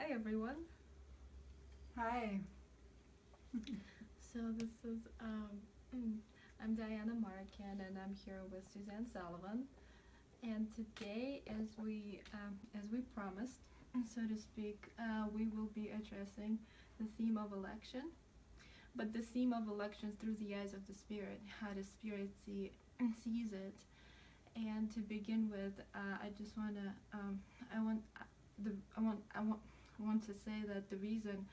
Hi everyone. Hi. So this is I'm Diana Markin and I'm here with Suzanne Sullivan. And today, as we promised, so to speak, we will be addressing the theme of election, but the theme of elections through the eyes of the Spirit, how the Spirit sees it. And to begin with, I just wanna I want to say that the reason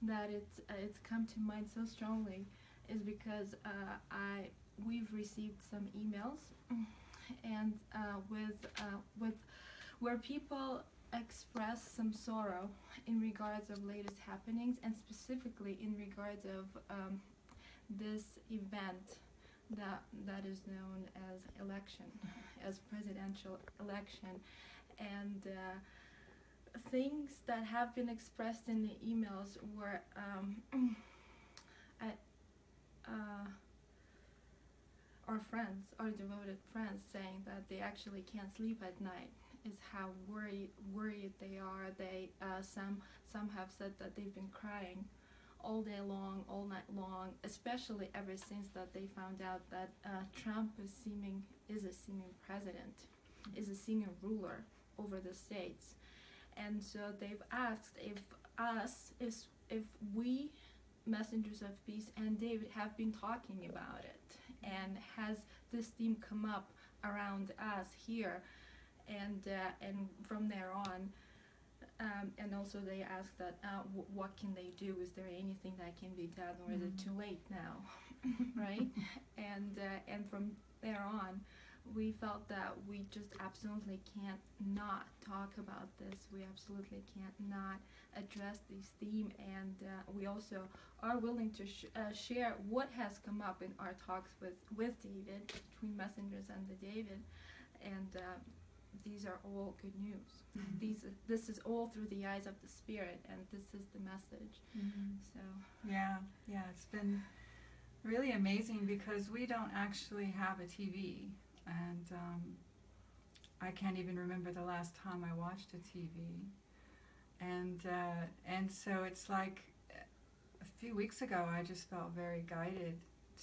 that it's come to mind so strongly is because we've received some emails and with where people express some sorrow in regards of latest happenings, and specifically in regards of this event that is known as election, as presidential election, and things that have been expressed in the emails were I, our friends, our devoted friends, saying that they actually can't sleep at night. Is how worried they are. They some have said that they've been crying all day long, all night long, especially ever since that they found out that Trump is a seeming president, is a seeming ruler over the states. And so they've asked if we, messengers of peace, and David have been talking about it, and has this theme come up around us here, and from there on, and also they asked that what can they do? Is there anything that can be done, or is it too late now, right? And from there on, we felt that we just absolutely can't not talk about this. We absolutely can't not address this theme, and we also are willing to share what has come up in our talks with David, between messengers and the David, and these are all good news. This is all through the eyes of the Spirit, and this is the message. So Yeah, it's been really amazing because we don't actually have a TV, and I can't even remember the last time I watched a TV, and so it's like a few weeks ago I just felt very guided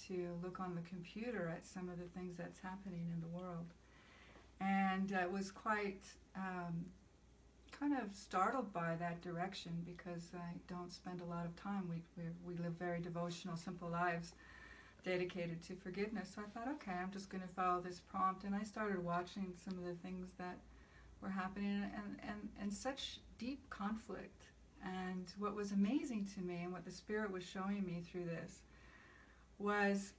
to look on the computer at some of the things that's happening in the world, and was quite kind of startled by that direction because I don't spend a lot of time. We live very devotional, simple lives dedicated to forgiveness. So I thought, okay, I'm just going to follow this prompt, and I started watching some of the things that were happening, and such deep conflict. And what was amazing to me, and what the Spirit was showing me through this, was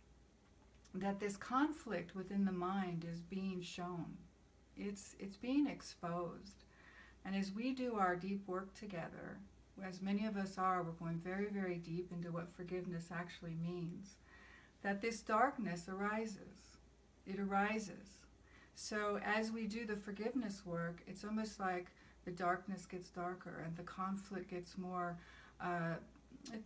that this conflict within the mind is being shown. It's being exposed. And as we do our deep work together, as many of us are, we're going very, very deep into what forgiveness actually means, that this darkness arises. It arises. So as we do the forgiveness work, it's almost like the darkness gets darker and the conflict gets more,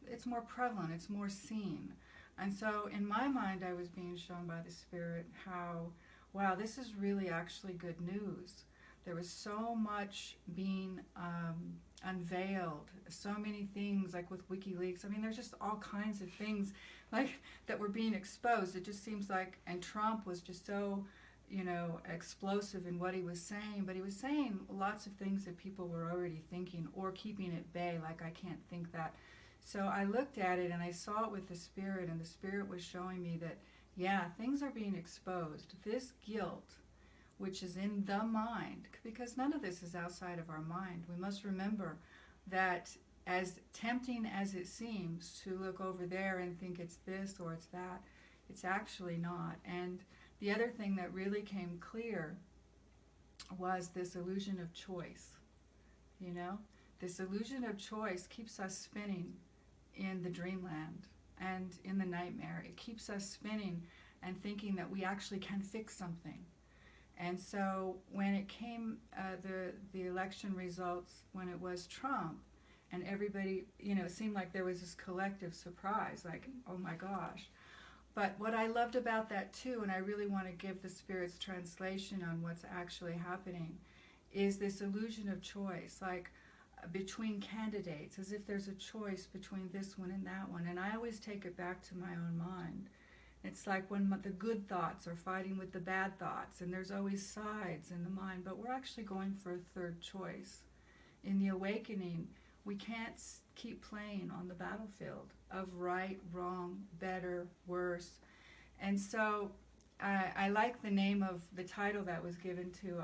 it's more prevalent, it's more seen. And so in my mind, I was being shown by the Spirit how, wow, this is really actually good news. There was so much being unveiled, so many things, like with WikiLeaks. I mean, there's just all kinds of things like that were being exposed. It just seems like, and Trump was just so, explosive in what he was saying, but he was saying lots of things that people were already thinking or keeping at bay, like, I can't think that. So I looked at it and I saw it with the Spirit, and the Spirit was showing me that, yeah, things are being exposed. This guilt, which is in the mind, because none of this is outside of our mind. We must remember that as tempting as it seems to look over there and think it's this or it's that, it's actually not. And the other thing that really came clear was this illusion of choice. This illusion of choice keeps us spinning in the dreamland and in the nightmare. It keeps us spinning and thinking that we actually can fix something. And so when it came, the election results, when it was Trump, and everybody, it seemed like there was this collective surprise, like, oh my gosh. But what I loved about that too, and I really want to give the Spirit's translation on what's actually happening, is this illusion of choice. Like, between candidates, as if there's a choice between this one and that one. And I always take it back to my own mind. It's like when the good thoughts are fighting with the bad thoughts, and there's always sides in the mind, but we're actually going for a third choice. In the awakening, we can't keep playing on the battlefield of right, wrong, better, worse. And so I like the name of the title that was given to,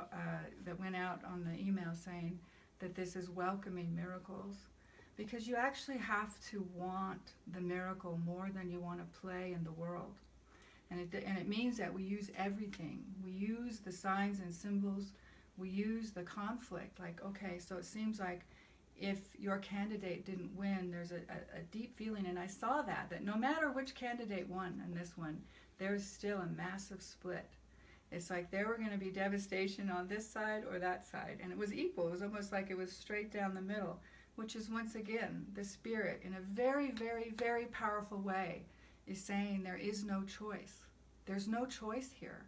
that went out on the email, saying that this is welcoming miracles. Because you actually have to want the miracle more than you want to play in the world. And it means that we use everything. We use the signs and symbols. We use the conflict. Like, okay, so it seems like if your candidate didn't win, there's a deep feeling, and I saw that no matter which candidate won in this one, there's still a massive split. It's like there were going to be devastation on this side or that side, and it was equal. It was almost like it was straight down the middle, which is once again the Spirit in a very, very, very powerful way is saying there is no choice. There's no choice here.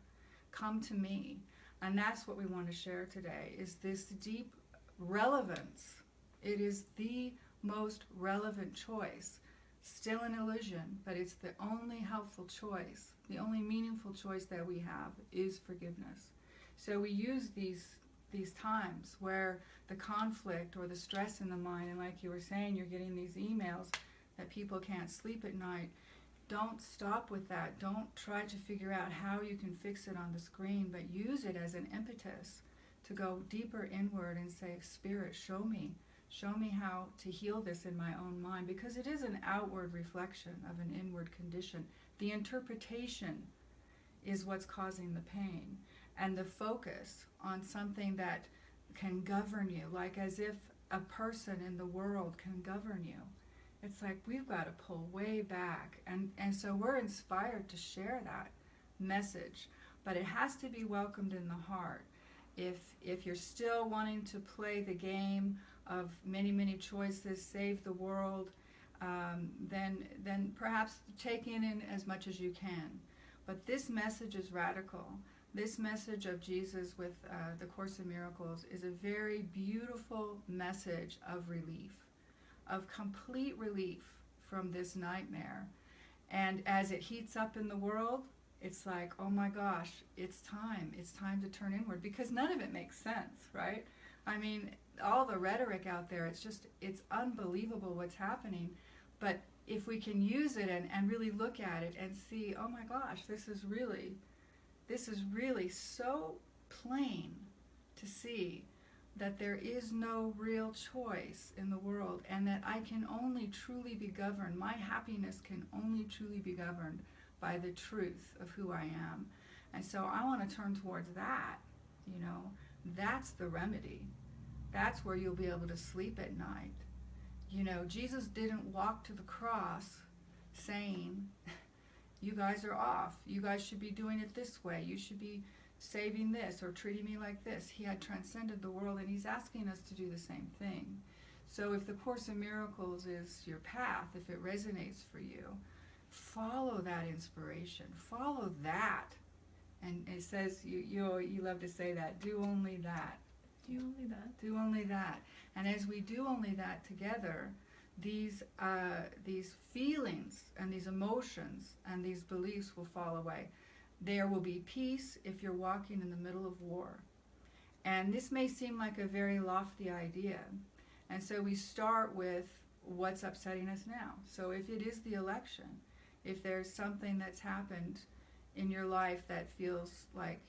Come to me. And that's what we want to share today, is this deep relevance. It is the most relevant choice. Still an illusion, but it's the only helpful choice. The only meaningful choice that we have is forgiveness. So we use these times where the conflict or the stress in the mind, and like you were saying, you're getting these emails that people can't sleep at night. Don't stop with that. Don't try to figure out how you can fix it on the screen, but use it as an impetus to go deeper inward and say, Spirit, show me how to heal this in my own mind, because it is an outward reflection of an inward condition. The interpretation is what's causing the pain, and the focus on something that can govern you, like as if a person in the world can govern you. It's like we've got to pull way back, and so we're inspired to share that message, but it has to be welcomed in the heart. If you're still wanting to play the game of many, many choices, save the world, then perhaps take in as much as you can. But this message is radical. This message of Jesus with the Course in Miracles is a very beautiful message of relief, of complete relief from this nightmare. And as it heats up in the world, it's like, oh my gosh, it's time to turn inward, because none of it makes sense, right? I mean, all the rhetoric out there, it's unbelievable what's happening. But if we can use it and really look at it and see, oh my gosh, this is really so plain to see that there is no real choice in the world, and that I can only truly be governed, my happiness can only truly be governed by the truth of who I am. And so I want to turn towards that, that's the remedy. That's where you'll be able to sleep at night. Jesus didn't walk to the cross saying, you guys are off, you guys should be doing it this way, you should be saving this or treating me like this. He had transcended the world, and he's asking us to do the same thing. So if the Course in Miracles is your path, if it resonates for you, follow that inspiration, follow that. And it says, you love to say that, do only that. Do only that. Do only that. And as we do only that together, these feelings and these emotions and these beliefs will fall away. There will be peace if you're walking in the middle of war. And this may seem like a very lofty idea. And so we start with what's upsetting us now. So if it is the election, if there's something that's happened in your life that feels like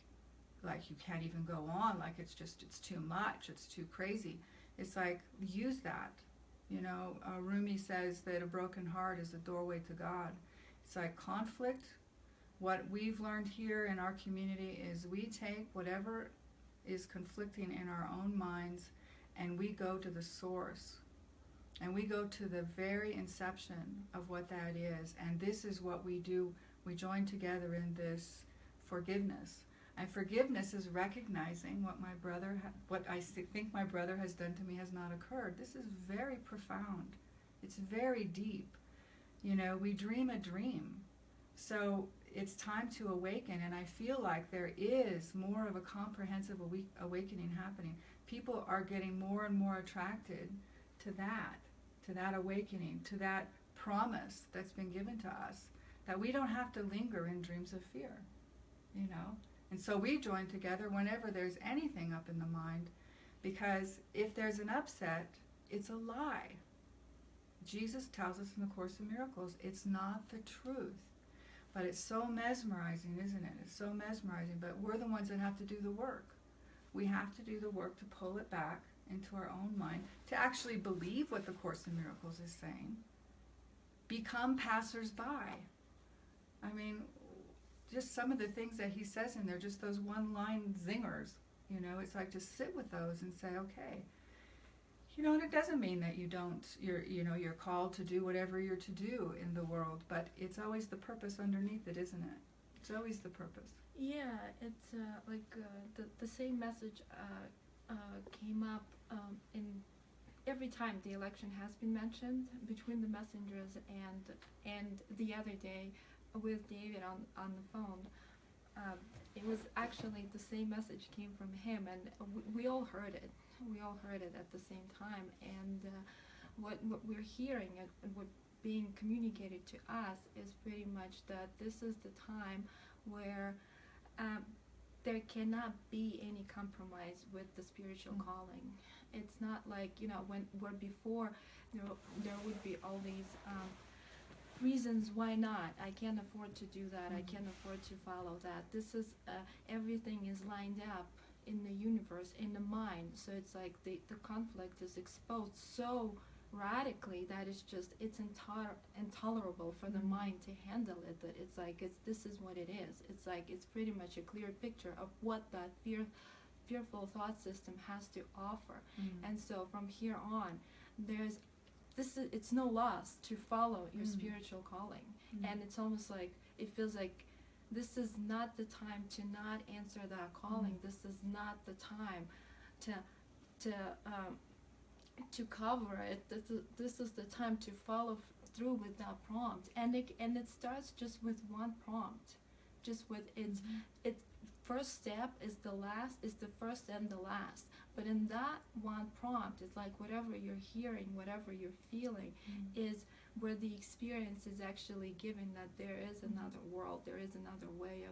you can't even go on, like it's too much, it's too crazy, it's like, use that. Rumi says that a broken heart is a doorway to God. It's like conflict. What we've learned here in our community is we take whatever is conflicting in our own minds and we go to the source. And we go to the very inception of what that is. And this is what we do. We join together in this forgiveness. And forgiveness is recognizing what I think my brother has done to me has not occurred. This is very profound. It's very deep. We dream a dream. So it's time to awaken, and I feel like there is more of a comprehensive awakening happening. people are getting more and more attracted to that awakening, to that promise that's been given to us, that we don't have to linger in dreams of fear, you know. And so we join together whenever there's anything up in the mind, because if there's an upset, it's a lie. Jesus tells us in the Course in Miracles, it's not the truth. But it's so mesmerizing, isn't it? It's so mesmerizing, but we're the ones that have to do the work. We have to do the work to pull it back into our own mind, to actually believe what the Course in Miracles is saying. Become passers-by. I mean, just some of the things that he says in there, just those one-line zingers, you know, it's like just sit with those and say, okay. You know, and it doesn't mean that you're called to do whatever you're to do in the world, but it's always the purpose underneath it, isn't it? It's always the purpose. Yeah, it's the same message came up in every time the election has been mentioned between the messengers, and the other day with David on the phone. It was actually the same message came from him, and we all heard it. We all heard it at the same time, and what we're hearing and what being communicated to us is pretty much that this is the time where there cannot be any compromise with the spiritual calling. It's not like, you know, where before there would be all these reasons why not. I can't afford to do that. I can't afford to follow that. This is everything is lined up in the universe, in the mind. So it's like the conflict is exposed so radically that it's intolerable for the mind to handle it. That it's like this is what it is. It's like it's pretty much a clear picture of what that fearful thought system has to offer. And so from here on, it's no loss to follow your spiritual calling. And it's almost like it feels like this is not the time to not answer that calling. This is not the time to cover it. This is the time to follow through with that prompt. And it starts just with one prompt, just with its first step is the first and the last. But in that one prompt, it's like whatever you're hearing, whatever you're feeling, is where the experience is actually given that there is another world, there is another way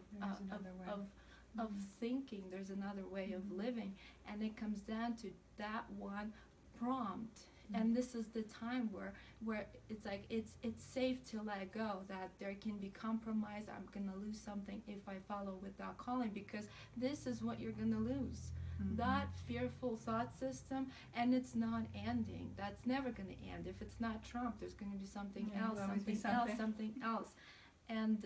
of thinking, there's another way of living, and it comes down to that one prompt. And this is the time where it's like it's safe to let go, that there can be compromise. I'm gonna lose something if I follow with that calling, because this is what you're gonna lose. That fearful thought system, and it's not ending. That's never going to end. If it's not Trump, there's going to be something else, something else. And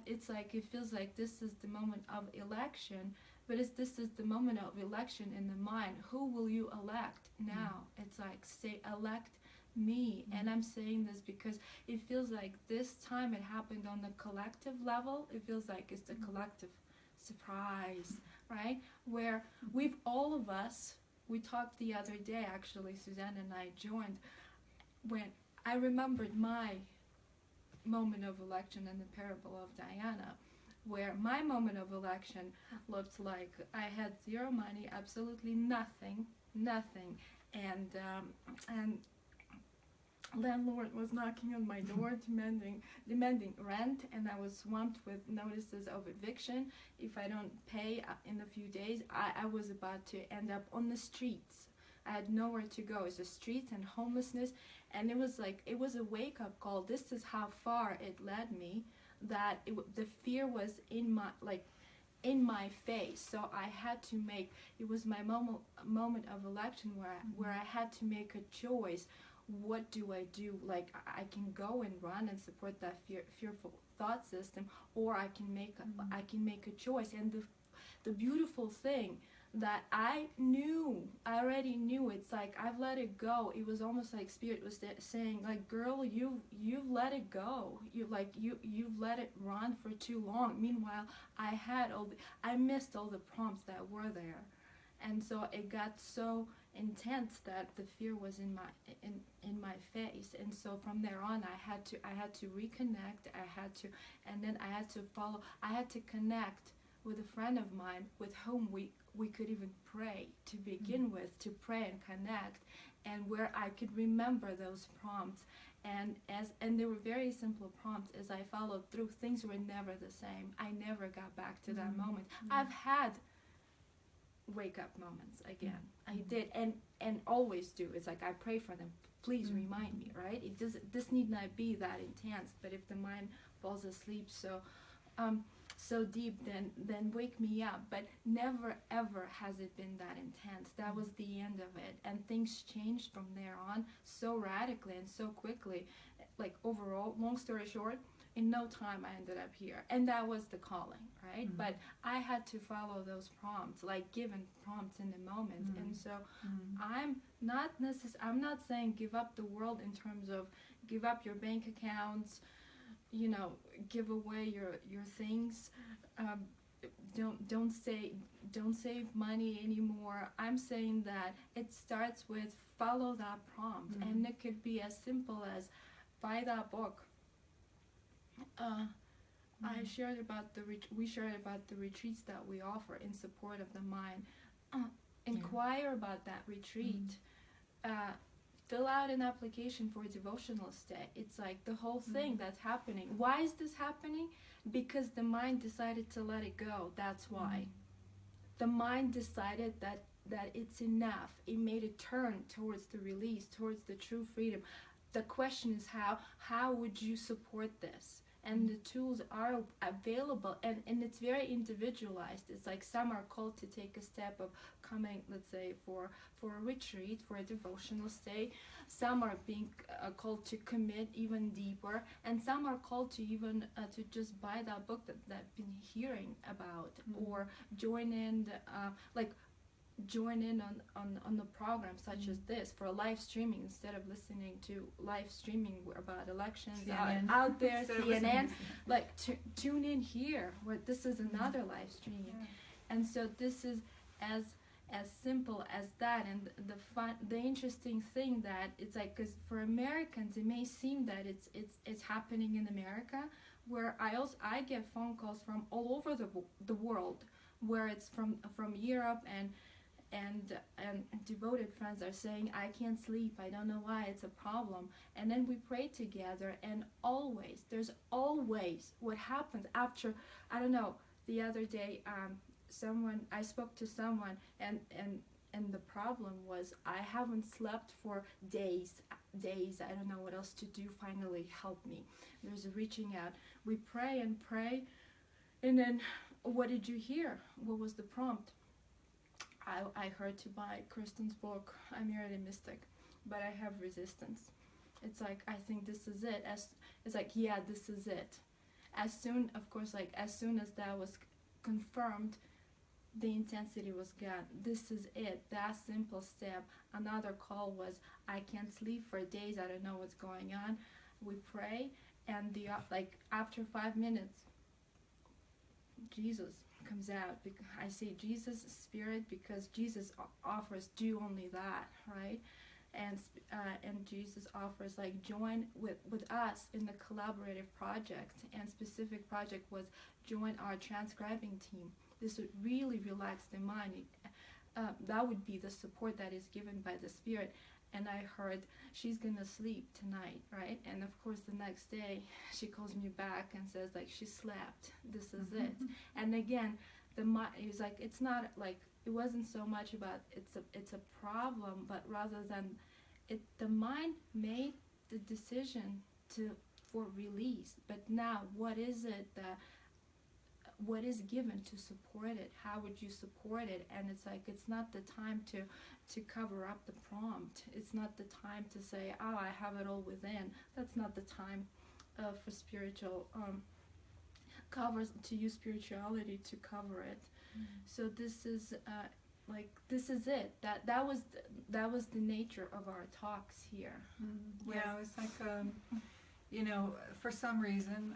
it's like, it feels like this is the moment of election, but this is the moment of election in the mind. Who will you elect now? It's like, say, elect me. And I'm saying this because it feels like this time it happened on the collective level. It feels like it's the collective surprise, right? Where all of us, we talked the other day, actually, Suzanne and I joined, when I remembered my moment of election in the parable of Diana, where my moment of election looked like I had zero money, absolutely nothing, and landlord was knocking on my door demanding rent, and I was swamped with notices of eviction. If I don't pay in a few days, I was about to end up on the streets. I had nowhere to go. It's the streets and homelessness, and it was a wake-up call. This is how far it led me, that the fear was in my face. So I had to make, it was my moment of election where I had to make a choice. What do I do? Like, I can go and run and support that fearful thought system, or I can make a choice. And the beautiful thing that I already knew, it's like I've let it go. It was almost like Spirit was saying, like, girl, you've let it go. You've let it run for too long. Meanwhile, I missed all the prompts that were there. And so it got so intense that the fear was in my face. And so from there on, I had to reconnect. And then I had to follow. I had to connect with a friend of mine with whom we could even pray to begin with, to pray and connect, and where I could remember those prompts. And they were very simple prompts. As I followed through, things were never the same. I never got back to that moment. I've had wake up moments again. I did, and always do. It's like I pray for them. Please remind me, right? It does. This need not be that intense. But if the mind falls asleep so deep, then wake me up. But never ever has it been that intense. That was the end of it, and things changed from there on so radically and so quickly. Like overall, long story short, in no time I ended up here, and that was the calling, right? But I had to follow those prompts, like given prompts in the moment. And so I'm not saying give up the world in terms of give up your bank accounts, give away your things, don't save money anymore. I'm saying that it starts with follow that prompt, and it could be as simple as buy that book. We shared about the retreats that we offer in support of the mind. Inquire about that retreat. Fill out an application for a devotional stay. It's like the whole thing that's happening. Why is this happening? Because the mind decided to let it go. That's why. The mind decided that it's enough. It made a turn towards the release, towards the true freedom. The question is how would you support this? And the tools are available, and it's very individualized. It's like some are called to take a step of coming, let's say, for a retreat, for a devotional stay. Some are being called to commit even deeper, and some are called to even to just buy that book that they've been hearing about, or join in on the program such as this for live streaming, instead of listening to live streaming about elections out there, CNN, like tune in here where this is another live streaming. And so this is as simple as that. And the interesting thing that it's like, because for Americans it may seem that it's happening in America, where I get phone calls from all over the world, where it's from Europe, and devoted friends are saying, I can't sleep, I don't know why, it's a problem. And then we pray together, and there's always what happens after, I don't know, the other day I spoke to someone, and the problem was, I haven't slept for days, I don't know what else to do, finally help me. There's a reaching out. We pray and pray, and then what did you hear? What was the prompt? I heard to buy Kristen's book, I'm Already Mystic, but I have resistance. It's like, I think this is it. It's like, yeah, this is it. As soon as that was confirmed, the intensity was gone. This is it, that simple step. Another call was, I can't sleep for days, I don't know what's going on. We pray, and after 5 minutes, Jesus comes out. Because I say Jesus Spirit, because Jesus offers do only that, right? And Jesus offers join with us in the collaborative project, and specific project was join our transcribing team. This would really relax the mind. That would be the support that is given by the Spirit. And I heard she's gonna sleep tonight, right? And of course the next day she calls me back and says she slept. This is it. And again, the mind is it's not it wasn't so much about it's a problem, but rather than the mind made the decision for release. But now what is it what is given to support it? How would you support it? And it's not the time to cover up the prompt. It's not the time to say, oh, I have it all within. That's not the time for spiritual covers, to use spirituality to cover it. So this is this is it. That was the nature of our talks here. Yeah, it was for some reason,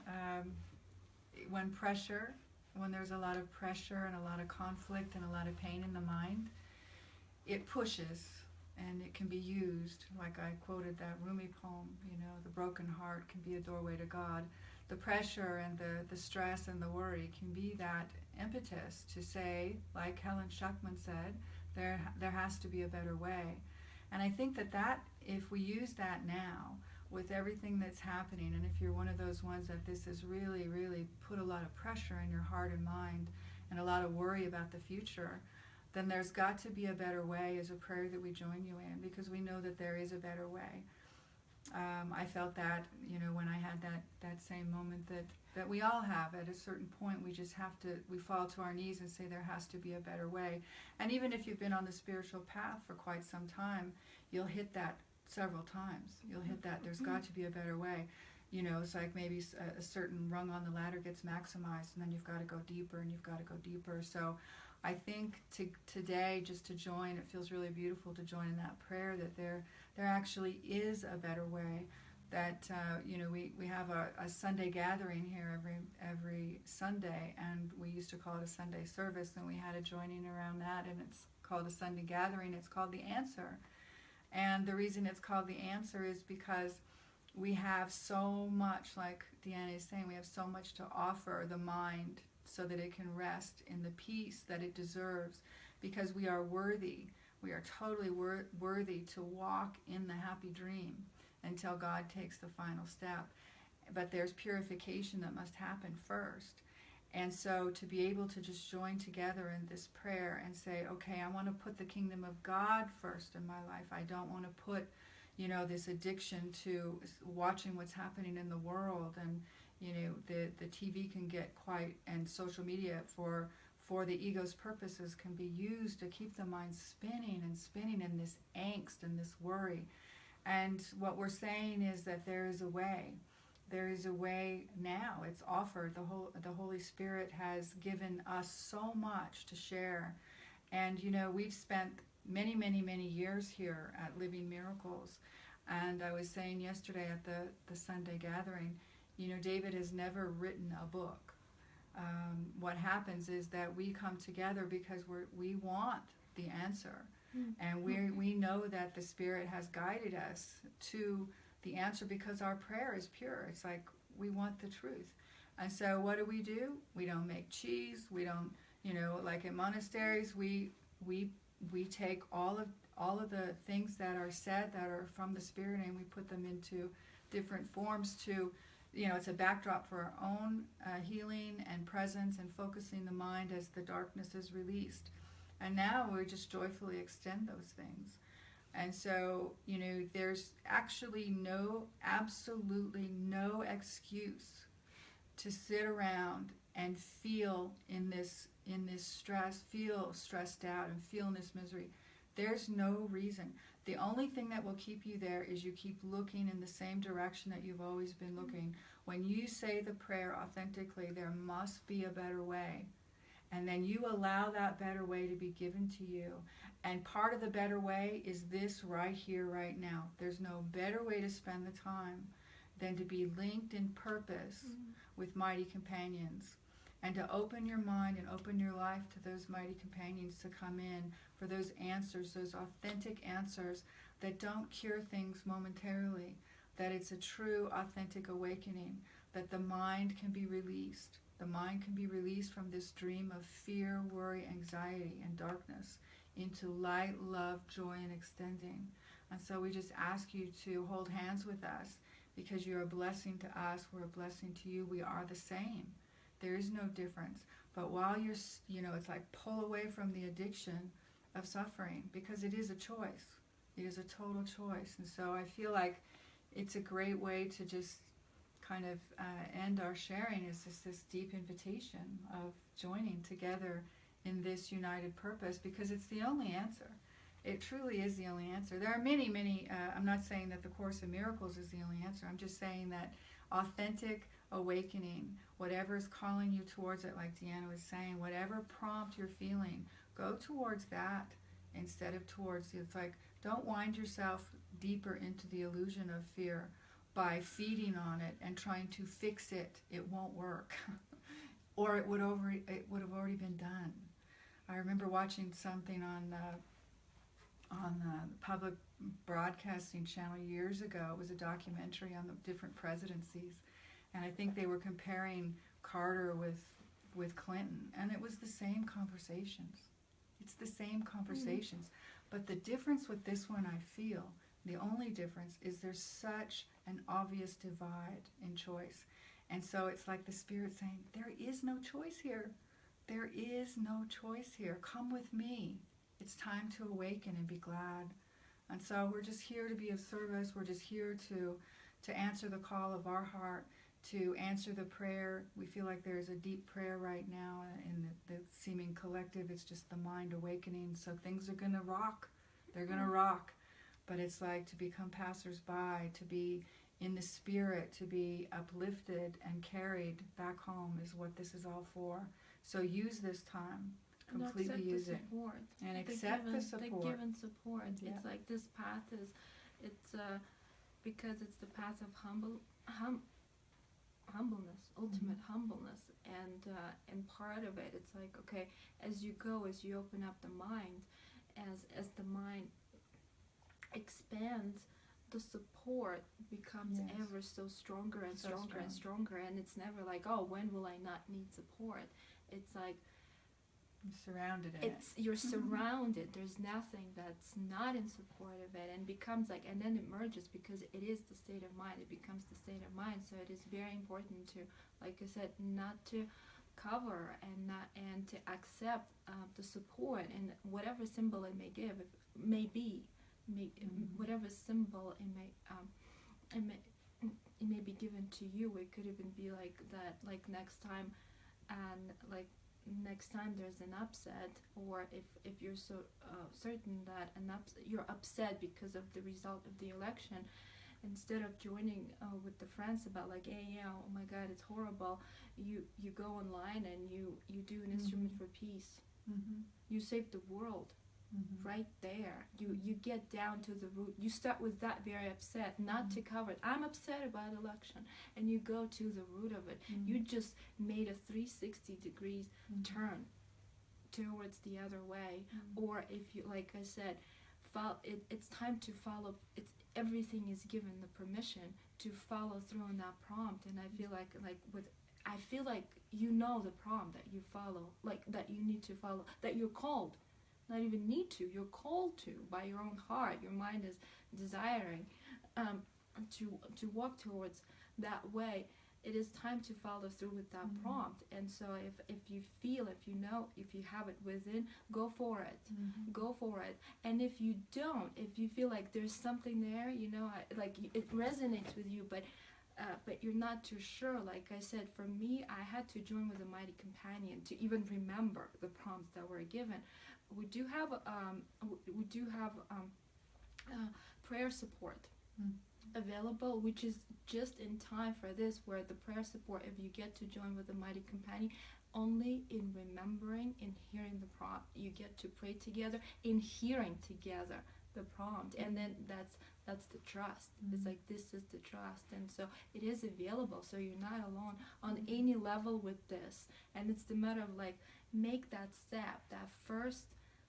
when there's a lot of pressure and a lot of conflict and a lot of pain in the mind, it pushes, and it can be used, like I quoted that Rumi poem, the broken heart can be a doorway to God. The pressure and the stress and the worry can be that, impetus to say, like Helen Schuckman said, there has to be a better way. And I think that if we use that now with everything that's happening, and if you're one of those ones that this has really, really put a lot of pressure in your heart and mind and a lot of worry about the future, then there's got to be a better way is a prayer that we join you in, because we know that there is a better way. I felt that, when I had that same moment that we all have at a certain point. We just have to, we fall to our knees and say there has to be a better way. And even if you've been on the spiritual path for quite some time, you'll hit that several times. You'll hit that there's got to be a better way. It's like maybe a certain rung on the ladder gets maximized, and then you've got to go deeper and you've got to go deeper. So I think today, just to join, it feels really beautiful to join in that prayer that there actually is a better way. That we have a Sunday gathering here every Sunday, and we used to call it a Sunday service, and we had a joining around that, and it's called a Sunday gathering. It's called the Answer, and the reason it's called the Answer is because we have so much, like Deanna is saying, we have so much to offer the mind so that it can rest in the peace that it deserves, because we are worthy. We are totally worthy to walk in the happy dream until God takes the final step. But there's purification that must happen first. And so to be able to just join together in this prayer and say, okay, I want to put the kingdom of God first in my life. I don't want to put, this addiction to watching what's happening in the world. And, the TV can get quite, and social media for the ego's purposes can be used to keep the mind spinning and spinning in this angst and this worry. And what we're saying is that there is a way. There is a way now. It's offered. The Holy Spirit has given us so much to share. And, we've spent many, many, many years here at Living Miracles. And I was saying yesterday at the Sunday gathering, David has never written a book. What happens is that we come together because we want the answer. And we know that the Spirit has guided us to the answer because our prayer is pure. It's like we want the truth. And so what do? We don't make cheese. We don't, like in monasteries, we take all of the things that are said that are from the Spirit, and we put them into different forms to, it's a backdrop for our own healing and presence and focusing the mind as the darkness is released. And now we just joyfully extend those things. And so, there's actually absolutely no excuse to sit around and feel in this stress, feel stressed out and feel in this misery. There's no reason. The only thing that will keep you there is you keep looking in the same direction that you've always been looking. When you say the prayer authentically, there must be a better way. And then you allow that better way to be given to you. And part of the better way is this right here, right now. There's no better way to spend the time than to be linked in purpose with mighty companions, and to open your mind and open your life to those mighty companions to come in for those answers, those authentic answers that don't cure things momentarily, that it's a true, authentic awakening, that the mind can be released. The mind can be released from this dream of fear, worry, anxiety, and darkness into light, love, joy, and extending. And so we just ask you to hold hands with us, because you're a blessing to us, we're a blessing to you, we are the same. There is no difference. But while you're, it's like pull away from the addiction of suffering, because it is a choice. It is a total choice. And so I feel like it's a great way to just kind of end our sharing, is just this deep invitation of joining together in this united purpose, because it's the only answer. It truly is the only answer. There are many, many, I'm not saying that the Course in Miracles is the only answer. I'm just saying that authentic awakening, whatever is calling you towards it, like Deanna was saying, whatever prompt you're feeling, go towards that instead of towards, it's like, don't wind yourself deeper into the illusion of fear by feeding on it and trying to fix it. It won't work. Or it would have already been done. I remember watching something on the public broadcasting channel years ago. It was a documentary on the different presidencies, and I think they were comparing Carter with with Clinton, and it was the same conversations. It's the same conversations. But the difference with this one, I feel, the only difference is there's such an obvious divide in choice. And so it's like the Spirit saying, there is no choice here. There is no choice here. Come with me. It's time to awaken and be glad. And so we're just here to be of service. We're just here to answer the call of our heart, to answer the prayer. We feel like there's a deep prayer right now in the seeming collective. It's just the mind awakening. So things are going to rock. They're going to rock. But it's like to become passers-by, to be in the Spirit, to be uplifted and carried back home is what this is all for. So use this time. Completely use it. And accept the support. The given support. Yeah. It's like this path is, because it's the path of humbleness, ultimate humbleness, and part of it, it's like, okay, as you go, as you open up the mind, as the mind expands, the support becomes ever so stronger and stronger and stronger, and it's never like, oh, when will I not need support? It's like you're surrounded in it. You're surrounded. There's nothing that's not in support of it, and becomes like, and then it merges because it is the state of mind. It becomes the state of mind. So it is very important to, like I said, not to cover and to accept the support and whatever symbol it may give, whatever symbol it may be given to you. It could even be like that, like next time, and like next time there's an upset, or if you're so certain that you're upset because of the result of the election, instead of joining with the friends about like, hey, yeah, oh my God, it's horrible, you go online and you do an instrument for peace. You save the world. Right there, you get down to the root. You start with that very upset, not to cover it. I'm upset about election, and you go to the root of it. You just made a 360 degrees turn towards the other way. Or if you, like I said, it's time to follow. Everything is given the permission to follow through on that prompt. And I feel like you know the prompt that you follow, like that you need to follow, that you're called. Not even need to, you're called to by your own heart. Your mind is desiring to walk towards that way. It is time to follow through with that prompt. And so if you feel, if you know, if you have it within, go for it. Go for it. And if you don't, if you feel like there's something there, you know, like it resonates with you, but you're not too sure. Like I said, for me, I had to join with a mighty companion to even remember the prompts that were given. We do have prayer support available, which is just in time for this, where the prayer support, if you get to join with the mighty companion, only in remembering, in hearing the prompt, you get to pray together, in hearing together the prompt, and then that's the trust. It's like, this is the trust, and so it is available, so you're not alone on any level with this. And it's the matter of like, make that step, that first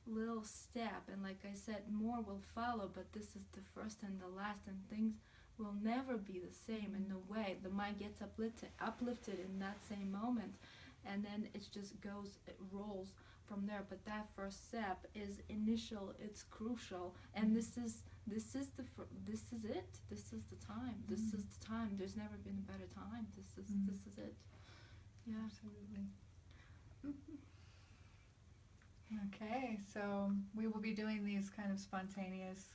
little step, and like I said, more will follow, but this is the first and the last, and things will never be the same. In a way, the mind gets uplifted in that same moment, and then it just goes, it rolls from there. But that first step is initial, it's crucial, and this is it. This is the time. This is the time. There's never been a better time. This is it. Yeah, absolutely. Okay, so we will be doing these kind of spontaneous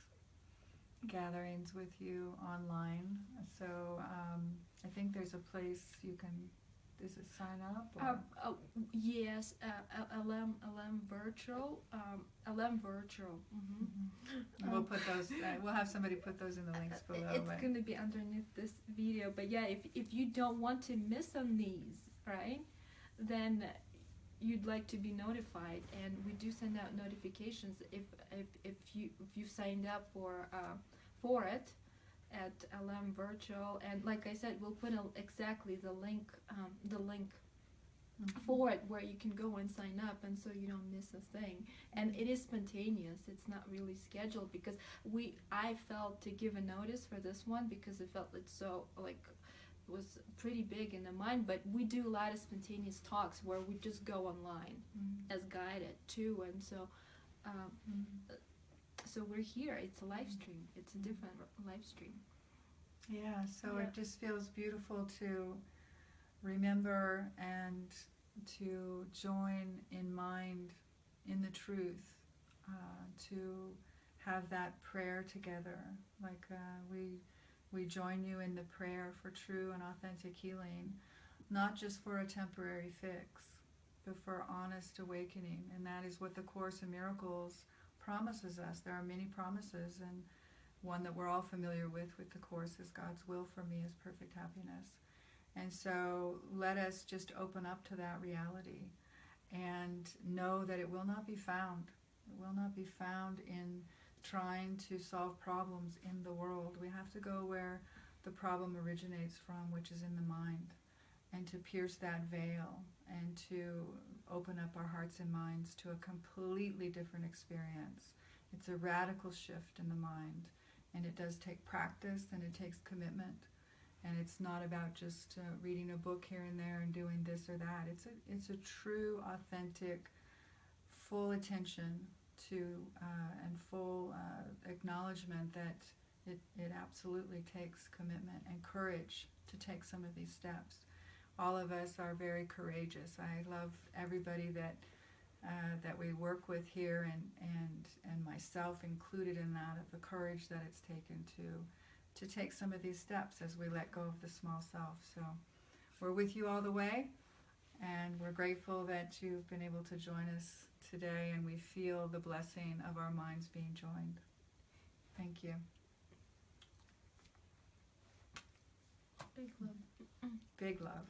gatherings with you online. So I think there's a place you can, is it sign up? Or? Yes, LM virtual. LM virtual. We'll put those, we'll have somebody put those in the links below. It's going to be underneath this video. But yeah, if you don't want to miss on these, right, then you'd like to be notified, and we do send out notifications if you signed up for it at LM Virtual. And like I said, we'll put exactly the link for it, where you can go and sign up, and so you don't miss a thing. And it is spontaneous. It's not really scheduled, because I felt to give a notice for this one, because it felt it's so like was pretty big in the mind. But we do a lot of spontaneous talks where we just go online as guided too, and so so we're here. It's a live stream. It's a different live stream. Yeah, so it just feels beautiful to remember and to join in mind in the truth, to have that prayer together. Like we join you in the prayer for true and authentic healing, not just for a temporary fix, but for honest awakening. And that is what the Course in Miracles promises us. There are many promises, and one that we're all familiar with the Course is God's will for me is perfect happiness. And so let us just open up to that reality and know that it will not be found. It will not be found in trying to solve problems in the world. We have to go where the problem originates from, which is in the mind, and to pierce that veil and to open up our hearts and minds to a completely different experience. It's a radical shift in the mind, and it does take practice and it takes commitment. And it's not about just reading a book here and there and doing this or that. It's a true, authentic, full attention to and full acknowledgement that it absolutely takes commitment and courage to take some of these steps. All of us are very courageous. I love everybody that we work with here, and myself included in that, of the courage that it's taken to take some of these steps as we let go of the small self. So we're with you all the way, and we're grateful that you've been able to join us today, and we feel the blessing of our minds being joined. Thank you. Big love. Big love.